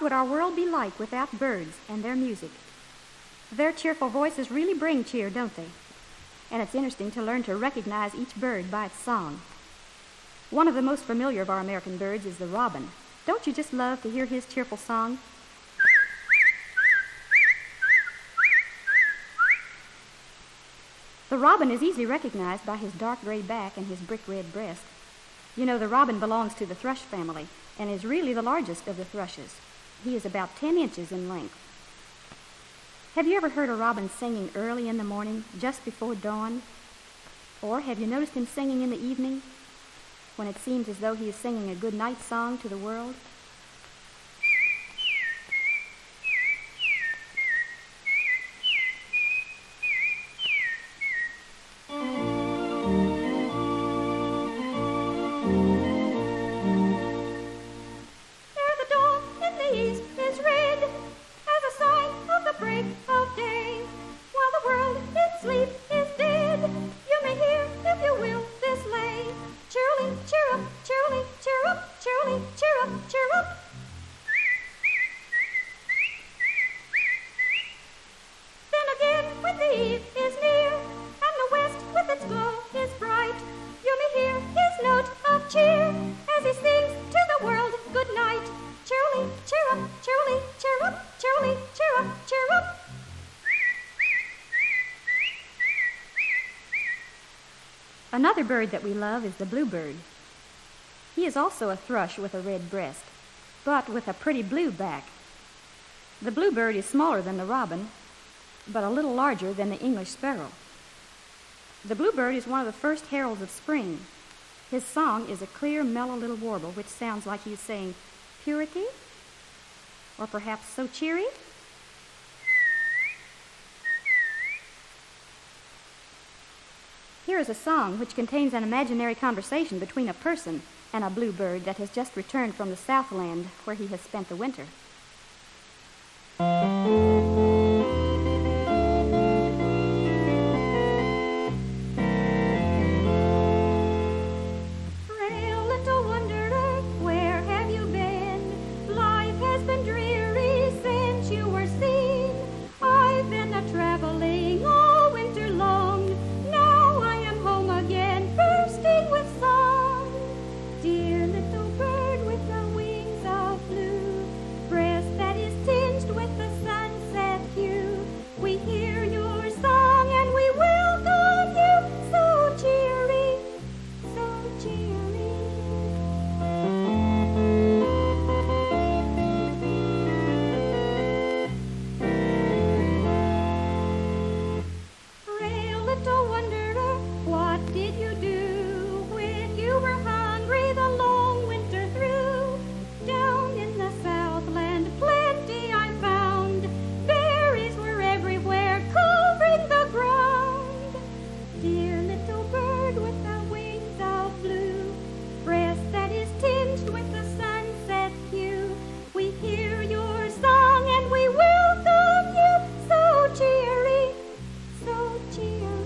What would our world be like without birds and their music? Their cheerful voices really bring cheer, don't they? And it's interesting to learn to recognize each bird by its song. One of the most familiar of our American birds is the robin. Don't you just love to hear his cheerful song? The robin is easily recognized by his dark gray back and his brick red breast. You know, the robin belongs to the thrush family and is really the largest of the thrushes. He is about 10 inches in length. Have you ever heard a robin singing early in the morning, just before dawn? Or have you noticed him singing in the evening, when it seems as though he is singing a good night song to the world? Another bird that we love is the bluebird. He is also a thrush with a red breast, but with a pretty blue back. The bluebird is smaller than the robin, but a little larger than the English sparrow. The bluebird is one of the first heralds of spring. His song is a clear, mellow little warble which sounds like he is saying, "Purity?" Or perhaps "so cheery?" Here is a song which contains an imaginary conversation between a person and a bluebird that has just returned from the Southland where he has spent the winter. Frail little wanderer, where have you been? Life has been dreary since you were seen. I've been a-traveling all winter long. With song, dear little bird with the wings of blue, breast that is tinged with the sunset hue. We hear your song and we welcome you, so cheery, so cheery. Frail little wanderer, what did you do? You were hungry the long winter through. Down in the Southland plenty I found. Berries were everywhere covering the ground. Dear little bird with the wings of blue, breast that is tinged with the sunset hue. We hear your song and we welcome you, so cheery, so cheery.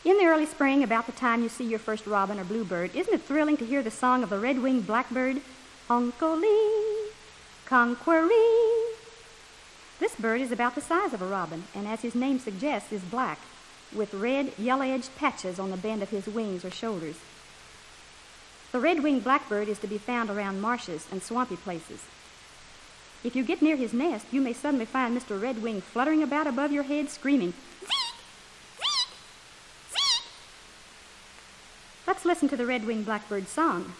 In the early spring, about the time you see your first robin or bluebird, isn't it thrilling to hear the song of the red-winged blackbird? Oncolee, conqueree. This bird is about the size of a robin, and as his name suggests, is black, with red, yellow-edged patches on the bend of his wings or shoulders. The red-winged blackbird is to be found around marshes and swampy places. If you get near his nest, you may suddenly find Mr. Redwing fluttering about above your head, screaming, "Zeek! Zeek! Zeek!" listen to the red winged blackbird song.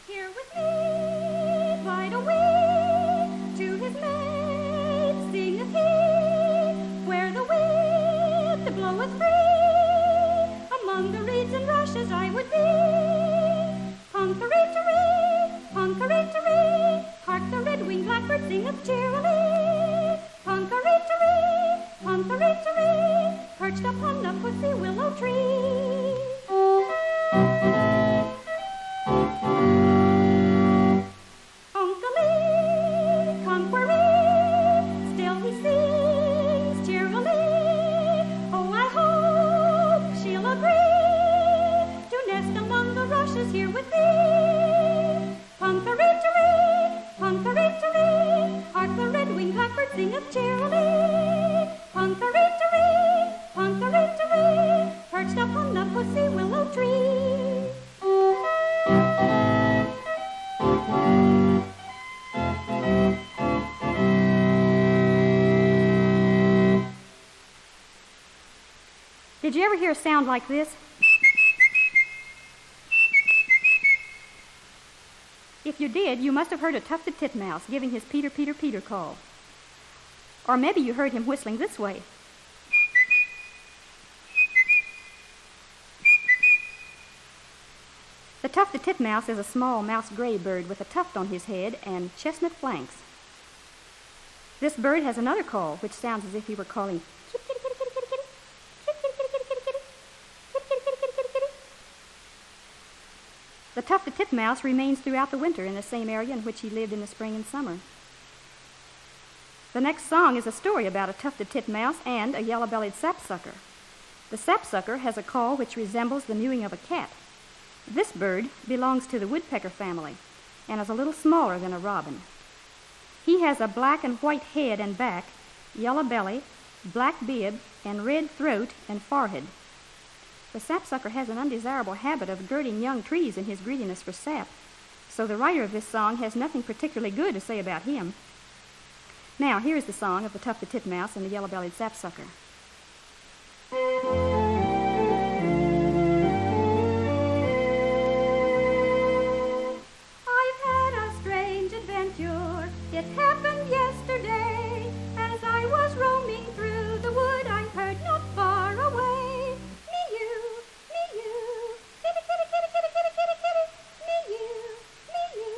Here with me, glide away, to his mate singeth he, where the wind bloweth free, among the reeds and rushes I would be. Punkaree-taree, punkaree-taree, hark the red-winged blackbird singeth cheerily. Punkaree-taree, punkaree-taree, perched upon a pussy willow tree. Uncle-lee, conqueree, still he sings cheerily. Oh, I hope she'll agree to nest among the rushes here with me. Punkaree-taree, punkaree-taree, hark the red-winged blackbird singeth cheerily. Punkaree-taree, punkaree-taree, perched upon the pussy willow tree. Did you ever hear a sound like this? If you did, you must have heard a tufted titmouse giving his Peter, Peter, Peter call. Or maybe you heard him whistling this way. The tufted titmouse is a small mouse-gray bird with a tuft on his head and chestnut flanks. This bird has another call, which sounds as if he were calling kitty, kitty, kitty, kitty, kitty, kitty, kitty, kitty, kitty, kitty, kitty, kitty, kitty, kitty, kitty, kitty, kitty. The tufted titmouse remains throughout the winter in the same area in which he lived in the spring and summer. The next song is a story about a tufted titmouse and a yellow-bellied sapsucker. The sapsucker has a call which resembles the mewing of a cat. This bird belongs to the woodpecker family and is a little smaller than a robin. He has a black and white head and back, yellow belly, black bib, and red throat and forehead. The sapsucker has an undesirable habit of girding young trees in his greediness for sap, so the writer of this song has nothing particularly good to say about him. Now, here is the song of the tufted titmouse and the yellow-bellied sapsucker. I've had a strange adventure. It happened yesterday. As I was roaming through the wood, I heard not far away. Me-you, me-you, kitty, kitty, kitty, kitty, kitty, kitty, kitty. Me-you, me-you,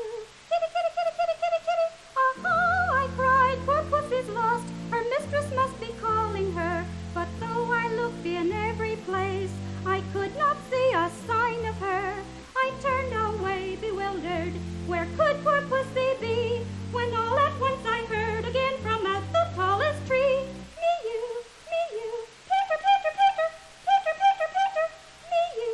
kitty, kitty, kitty, kitty, kitty, kitty. Oh, I cried, poor pussy's lost. Her mistress must be calling her. But though I looked in every place, I could not see a sign of her. I turned away bewildered. Where could poor pussy be? When all at once I heard again from out the tallest tree. Me-you, me-you, Peter, Peter, Peter, Peter, Peter, Peter. Me-you,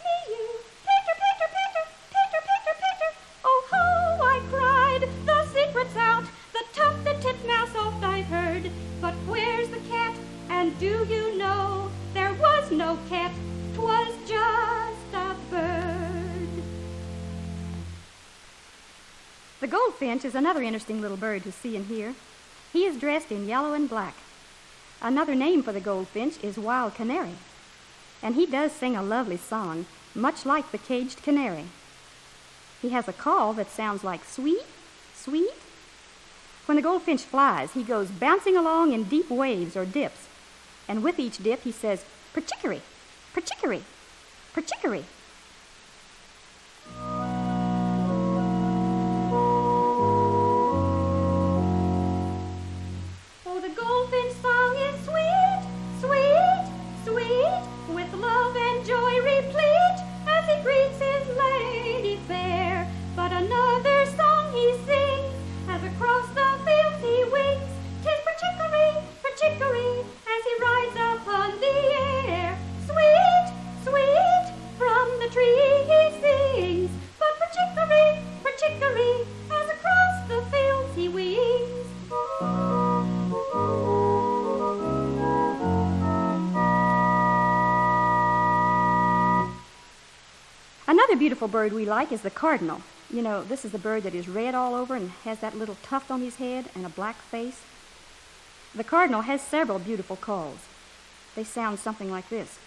me-you, Peter, Peter, Peter, Peter, Peter, Peter. Oh, ho, I cried, the secret's out. The tufted titmouse oft I've heard. But where's the cat? And do you know, there was no cat, 'twas just a bird. The goldfinch is another interesting little bird to see and hear. He is dressed in yellow and black. Another name for the goldfinch is wild canary. And he does sing a lovely song, much like the caged canary. He has a call that sounds like sweet, sweet. When the goldfinch flies, he goes bouncing along in deep waves or dips. And with each dip, he says, "Per-chicory, per-chicory, per-chicory." Oh, the goldfinch song is sweet, sweet, sweet, with love and joy replete, as he greets his lady fair. But another song he sings, as across the fields he wings. 'Tis per-chicory, per-chicory, as he rides upon the air. Sweet, sweet, from the tree he sings. But per-chicory, per-chicory, as across the fields he wings. Another beautiful bird we like is the cardinal. You know, this is the bird that is red all over and has that little tuft on his head and a black face. The cardinal has several beautiful calls. They sound something like this.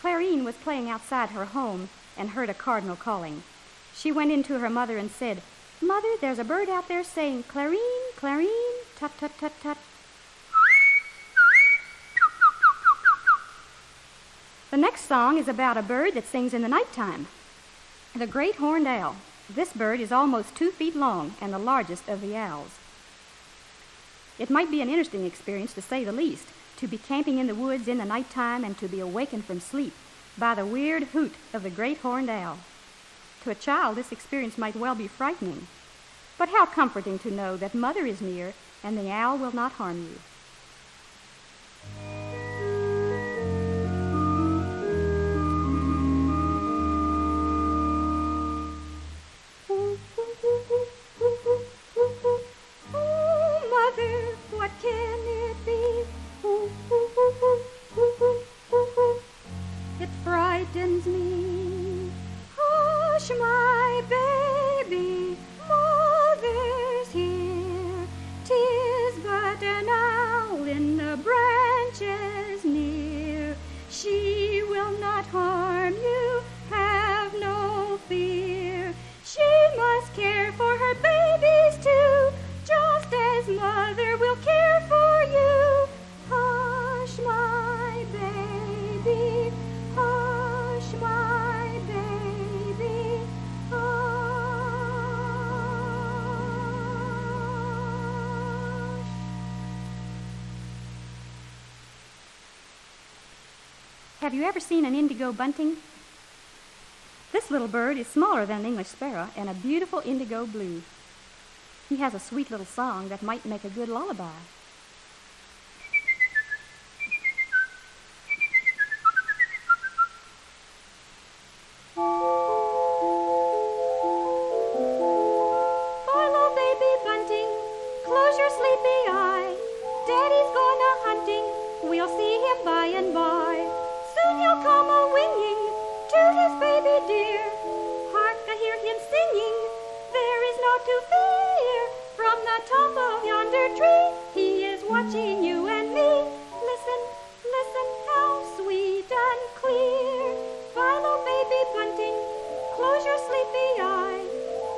Clarine was playing outside her home and heard a cardinal calling. She went in to her mother and said, "Mother, there's a bird out there saying, 'Clarine, Clarine, tut, tut, tut, tut.'" The next song is about a bird that sings in the nighttime. The great horned owl. This bird is almost 2 feet long and the largest of the owls. It might be an interesting experience, to say the least, to be camping in the woods in the nighttime and to be awakened from sleep by the weird hoot of the great horned owl. To a child, this experience might well be frightening, but how comforting to know that Mother is near and the owl will not harm you. Oh, Mother, what can it be? It frightens me. Hush, my baby, Mother's here. 'Tis but an owl in the branches near. She will not harm you, have no fear. She must care for her babies too, just as Mother will care for you. Hush, my baby, hush, my baby, hush. Have you ever seen an indigo bunting? This little bird is smaller than an English sparrow and a beautiful indigo blue. He has a sweet little song that might make a good lullaby. Follow baby bunting, close your sleepy eye. Daddy's gone a-hunting, we'll see him by and by. Soon he'll come a-winging to his baby dear. Hark, I hear him singing, there is no to fear. From the top of yonder tree, he is watching you and me. Listen, listen, how sweet and clear. Follow baby bunting, close your sleepy eye.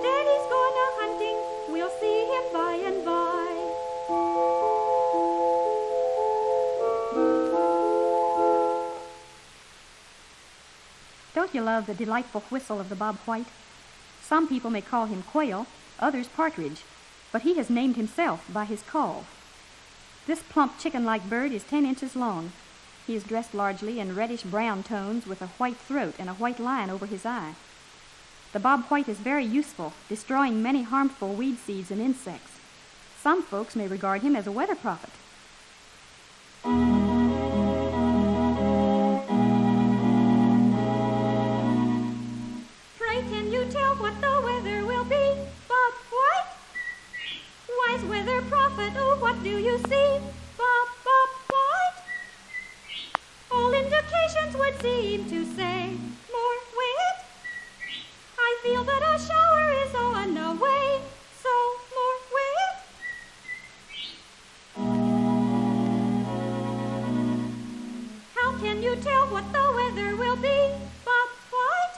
Daddy's gone a-hunting, we'll see him by and by. Don't you love the delightful whistle of the bob white? Some people may call him quail, others partridge, but he has named himself by his call. This plump chicken-like bird is 10 inches long. He is dressed largely in reddish-brown tones with a white throat and a white line over his eye. The bob white is very useful, destroying many harmful weed seeds and insects. Some folks may regard him as a weather prophet. Pray, can you tell what the weather will be, Bob White? Wise weather prophet, oh, what do you see, Bob White? All indications would seem to say more wet. I feel that a shower is on the way, so more wet. How can you tell what the weather will be, Bob White?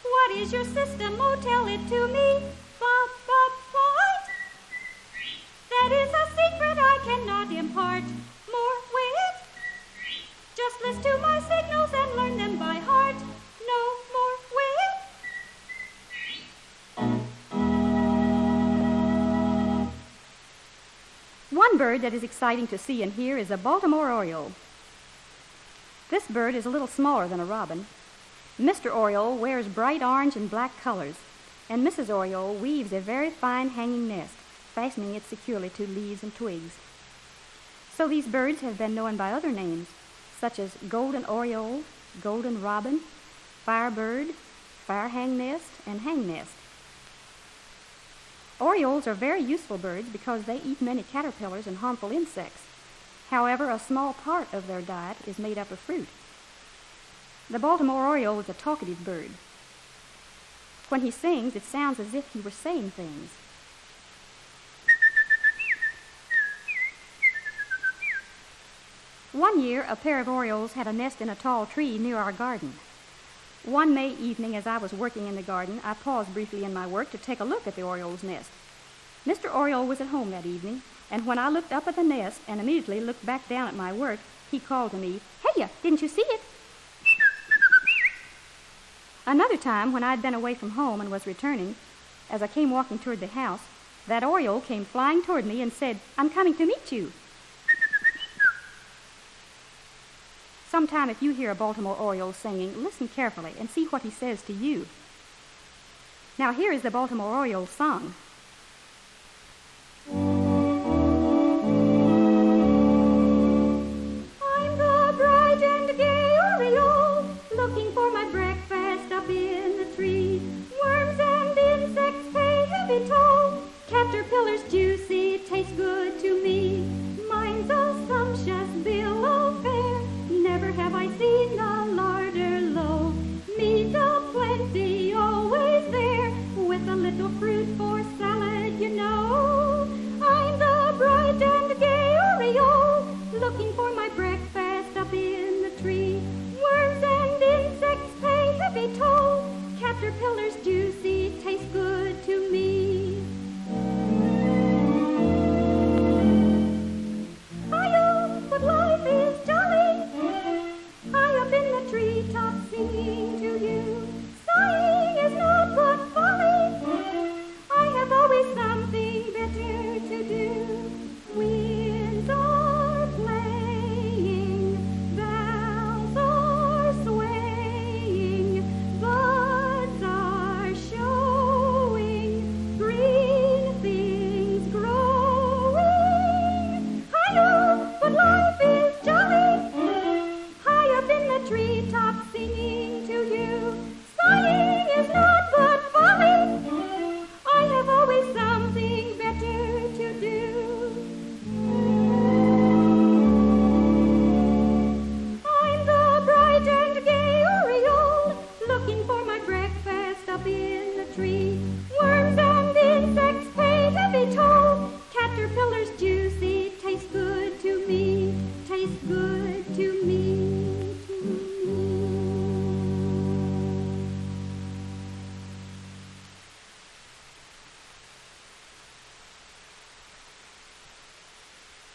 What is your system? Oh, tell it to me, Bob White. That is a secret I cannot impart. More wit. Just listen to my signals and learn them by heart. No more wit. One bird that is exciting to see and hear is a Baltimore Oriole. This bird is a little smaller than a robin. Mr. Oriole wears bright orange and black colors. and Mrs. Oriole weaves a very fine hanging nest, fastening it securely to leaves and twigs. So these birds have been known by other names, such as golden oriole, golden robin, firebird, fire hang nest, and hang nest. Orioles are very useful birds because they eat many caterpillars and harmful insects. However, a small part of their diet is made up of fruit. The Baltimore Oriole is a talkative bird. When he sings, it sounds as if he were saying things. One year, a pair of orioles had a nest in a tall tree near our garden. One May evening, as I was working in the garden, I paused briefly in my work to take a look at the oriole's nest. Mr. Oriole was at home that evening, and when I looked up at the nest and immediately looked back down at my work, he called to me, "Hey-ya, didn't you see it?" Another time, when I'd been away from home and was returning, as I came walking toward the house, that oriole came flying toward me and said, "I'm coming to meet you." Sometime if you hear a Baltimore Oriole singing, listen carefully and see what he says to you. Now here is the Baltimore Oriole song. I'm the bright and gay oriole, looking for my breakfast up in the tree. Worms and insects pay heavy toll, caterpillars juicy taste good to me. Mine's a sumptuous bill of fare, never have I seen a larder low. Meat a plenty always there, with a little fruit for salad